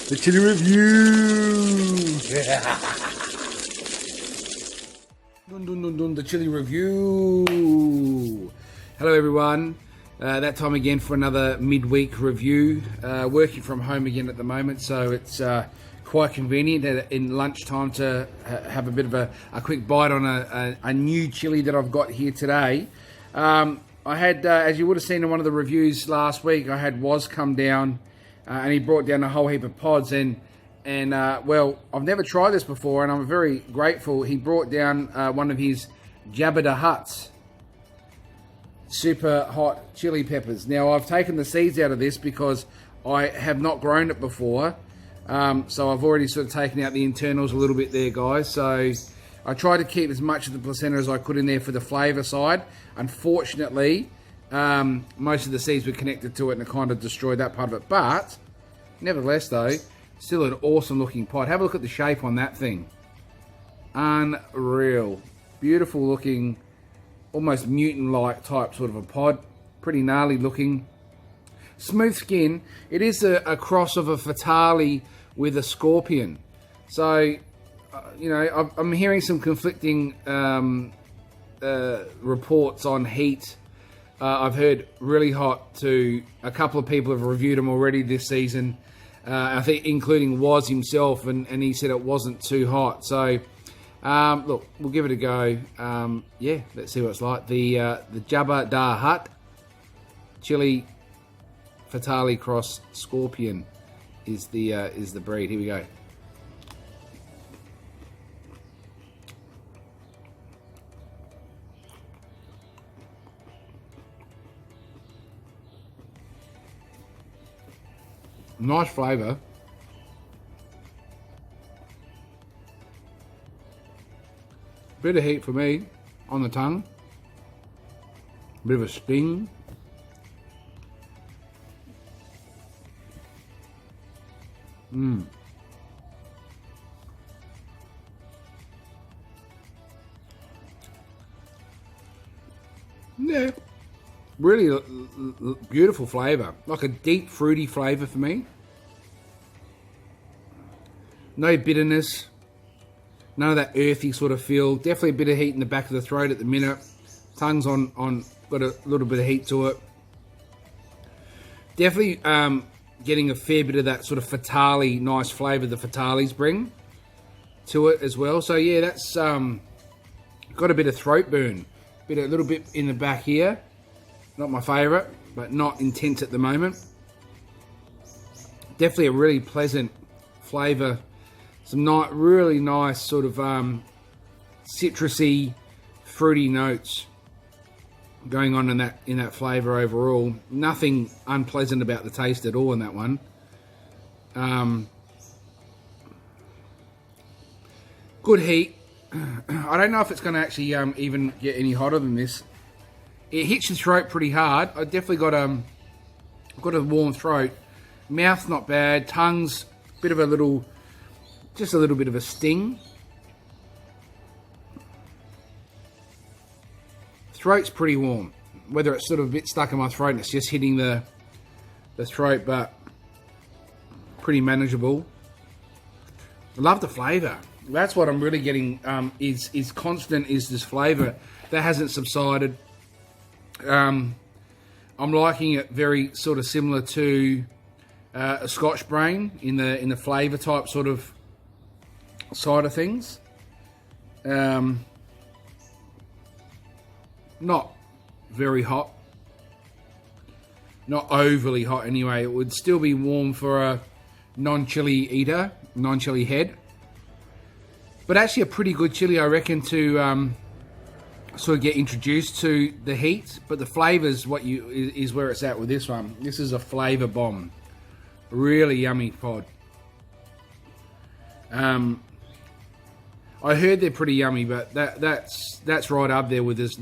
The chili review. The chili review. Hello everyone. That time again for another midweek review. Working from home again at the moment, so it's quite convenient in lunchtime to have a bit of a quick bite on a new chili that I've got here today. I had, as you would have seen in one of the reviews last week, I had Wazz come down and he brought down a whole heap of pods and well, I've never tried this before and I'm very grateful. He brought down one of his Jabba Du Huts super hot chili peppers. Now I've taken the seeds out of this because I have not grown it before, so I've already sort of taken out the internals a little bit there, guys. So I tried to keep as much of the placenta as I could in there for the flavour side. Unfortunately, most of the seeds were connected to it and it kind of destroyed that part of it. But nevertheless though, still an awesome looking pod. Have a look at the shape on that thing. Unreal. Beautiful looking, almost mutant-like type sort of a pod. Pretty gnarly looking. Smooth skin. It is a cross of a Fatali with a scorpion. So, you know, I'm hearing some conflicting reports on heat. I've heard really hot to a couple of people have reviewed them already this season. I think including Wazz himself, and he said it wasn't too hot. So, look, we'll give it a go. Yeah, let's see what it's like. The Jabba Du Hut chili Fatali cross scorpion is the breed. Here we go. Nice flavour. Bit of heat for me on the tongue. Bit of a sting. Yeah. Really beautiful flavour. Like a deep fruity flavour for me. No bitterness. None of that earthy sort of feel. Definitely a bit of heat in the back of the throat at the minute. Tongue's on got a little bit of heat to it. Definitely getting a fair bit of that sort of Fatali, nice flavour the Fatalis bring to it as well. So yeah, that's got a bit of throat burn. A little bit in the back here. Not my favourite, but not intense at the moment. Definitely a really pleasant flavour. Some really nice sort of citrusy, fruity notes going on in that flavour overall. Nothing unpleasant about the taste at all in that one. Good heat. I don't know if it's going to actually even get any hotter than this. It hits your throat pretty hard. I definitely got a warm throat. Mouth's not bad. Tongue's just a little bit of a sting. Throat's pretty warm. Whether it's sort of a bit stuck in my throat and it's just hitting the throat, but pretty manageable. I love the flavour. That's what I'm really getting is constant is this flavour. That hasn't subsided. I'm liking it very sort of similar to a Scotch Brain in the flavour type sort of side of things. Not very hot. Not overly hot anyway. It would still be warm for a non-chili eater, non-chili head. But actually a pretty good chili, I reckon, to sort of get introduced to the heat. But the flavour's is where it's at with this one. This is a flavour bomb. Really yummy pod. I heard they're pretty yummy, but that's right up there with this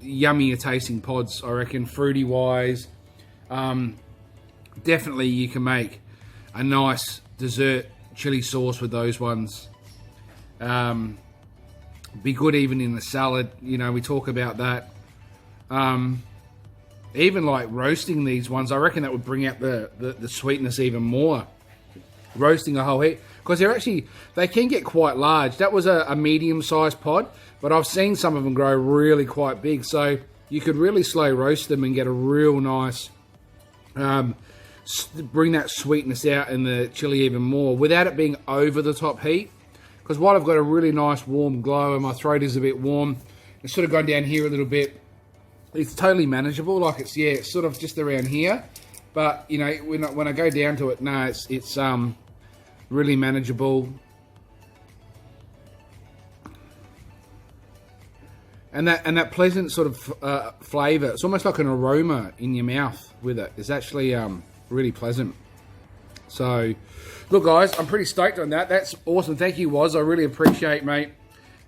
yummier tasting pods, I reckon, fruity wise. Definitely you can make a nice dessert chili sauce with those ones. Be good even in the salad, you know, we talk about that. Even like roasting these ones, I reckon that would bring out the sweetness even more. roasting a whole heap. Because they can get quite large. That was a medium-sized pod, but I've seen some of them grow really quite big. So you could really slow roast them and get a real nice, bring that sweetness out in the chili even more without it being over the top heat. Because while I've got a really nice warm glow and my throat is a bit warm, it's sort of gone down here a little bit. It's totally manageable. Like it's sort of just around here. But, you know, when I go down to it, no, it's really manageable. And that pleasant sort of flavour, it's almost like an aroma in your mouth with it. It's actually really pleasant. So, look guys, I'm pretty stoked on that. That's awesome. Thank you, Wazz. I really appreciate, mate,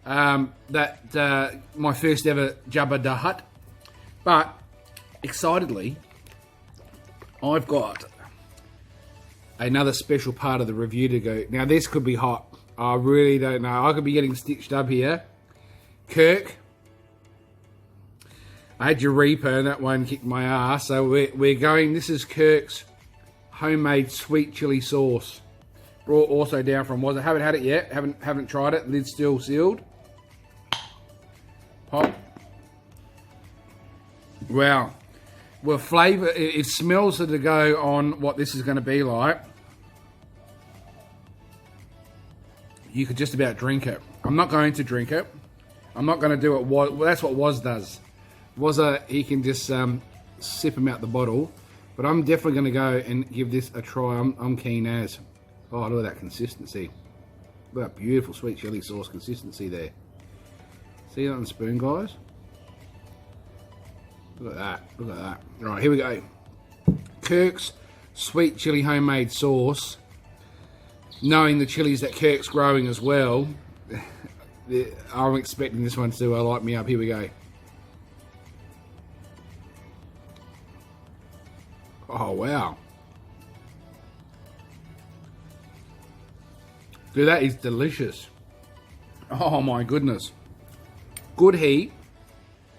that my first ever Jabba Du Hut. But, excitedly, I've got another special part of the review to go. Now, this could be hot. I really don't know. I could be getting stitched up here. Kirk. I had your Reaper and that one kicked my ass. So we're going, this is Kirk's homemade sweet chili sauce. Brought also down from Wazz. I haven't had it yet. Haven't tried it. Lid's still sealed. Pop. Wow. Well, flavour, it smells to go on what this is going to be like. You could just about drink it. I'm not going to drink it. I'm not going to do it. Well, that's what Wazz does. Wazz, he can just sip them out the bottle. But I'm definitely going to go and give this a try. I'm keen as. Oh, look at that consistency. Look at that beautiful sweet chili sauce consistency there. See that on the spoon, guys? Look at that. Look at that. All right, here we go. Kirk's sweet chili homemade sauce. Knowing the chilies that Kirk's growing as well, I'm expecting this one to light me up. Here we go. Oh, wow. Dude, that is delicious. Oh, my goodness. Good heat.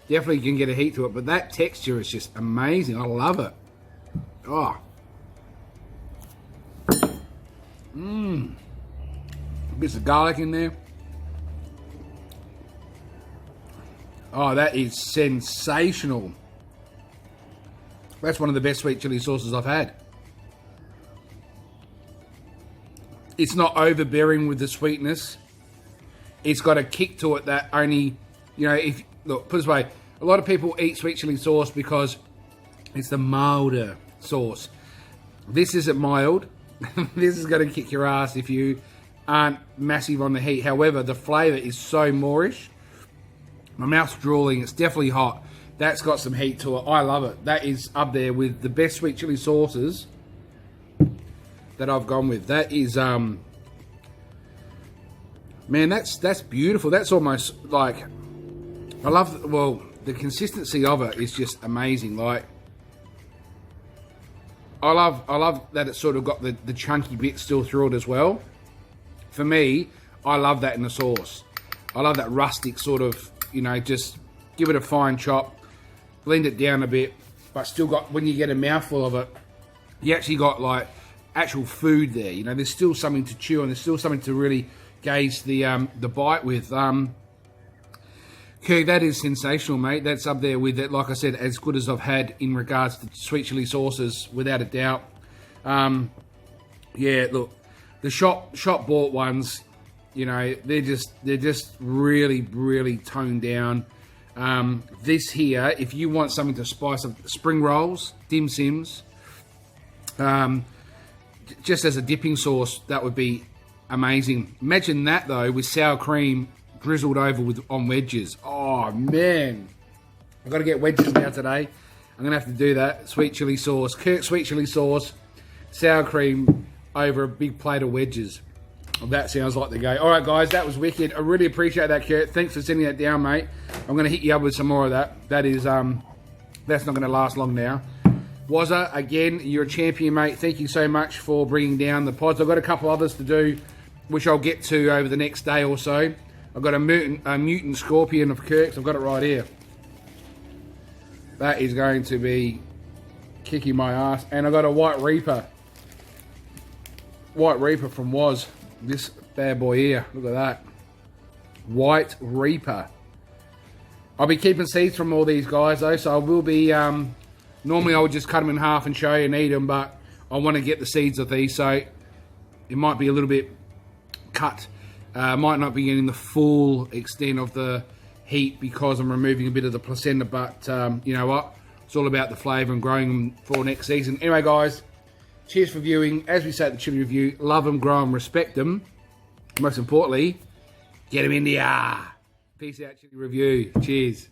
Definitely can get a heat to it, but that texture is just amazing. I love it. Oh. Bits of garlic in there. Oh, that is sensational. That's one of the best sweet chili sauces I've had. It's not overbearing with the sweetness. It's got a kick to it that only, you know, if, look, put it this way, a lot of people eat sweet chili sauce because it's the milder sauce. This isn't mild. This is going to kick your ass if you aren't massive on the heat. However, the flavour is so moorish. My mouth's drooling. It's definitely hot. That's got some heat to it. I love it. That is up there with the best sweet chili sauces that I've gone with. That is, man, that's beautiful. That's almost like, I love, well, the consistency of it is just amazing. Like, I love that it's sort of got the chunky bit still through it as well. For me, I love that in the sauce. I love that rustic sort of, you know, just give it a fine chop, blend it down a bit, but still got, when you get a mouthful of it, you actually got like actual food there. You know, there's still something to chew on. There's still something to really gauge the bite with. Kirk, that is sensational, mate. That's up there with it. Like I said, as good as I've had in regards to sweet chili sauces, without a doubt. Yeah, look, the shop bought ones, you know, they're just really, really toned down. This here, if you want something to spice up, spring rolls, dim sims, just as a dipping sauce, that would be amazing. Imagine that though with sour cream drizzled over on wedges. Oh man, I've got to get wedges now today. I'm gonna have to do that. Sweet chili sauce, Kirk sweet chili sauce, sour cream over a big plate of wedges. Well, that sounds like the go. All right, guys, that was wicked. I really appreciate that, Kirk. Thanks for sending that down, mate. I'm gonna hit you up with some more of that. That is, that's not gonna last long now. Wazz, again, you're a champion, mate. Thank you so much for bringing down the pods. I've got a couple others to do, which I'll get to over the next day or so. I've got a mutant scorpion of Kirks. I've got it right here. That is going to be kicking my ass. And I've got a white reaper. White Reaper from Wazz. This bad boy here. Look at that. White Reaper. I'll be keeping seeds from all these guys though, so I will be, normally I would just cut them in half and show you and eat them, but I want to get the seeds of these, so it might be a little bit cut. Might not be getting the full extent of the heat because I'm removing a bit of the placenta, but you know what? It's all about the flavour and growing them for next season. Anyway guys, cheers for viewing. As we say at the chili review, love them, grow them, respect them. Most importantly, get them in the Peace out, chili review. Cheers.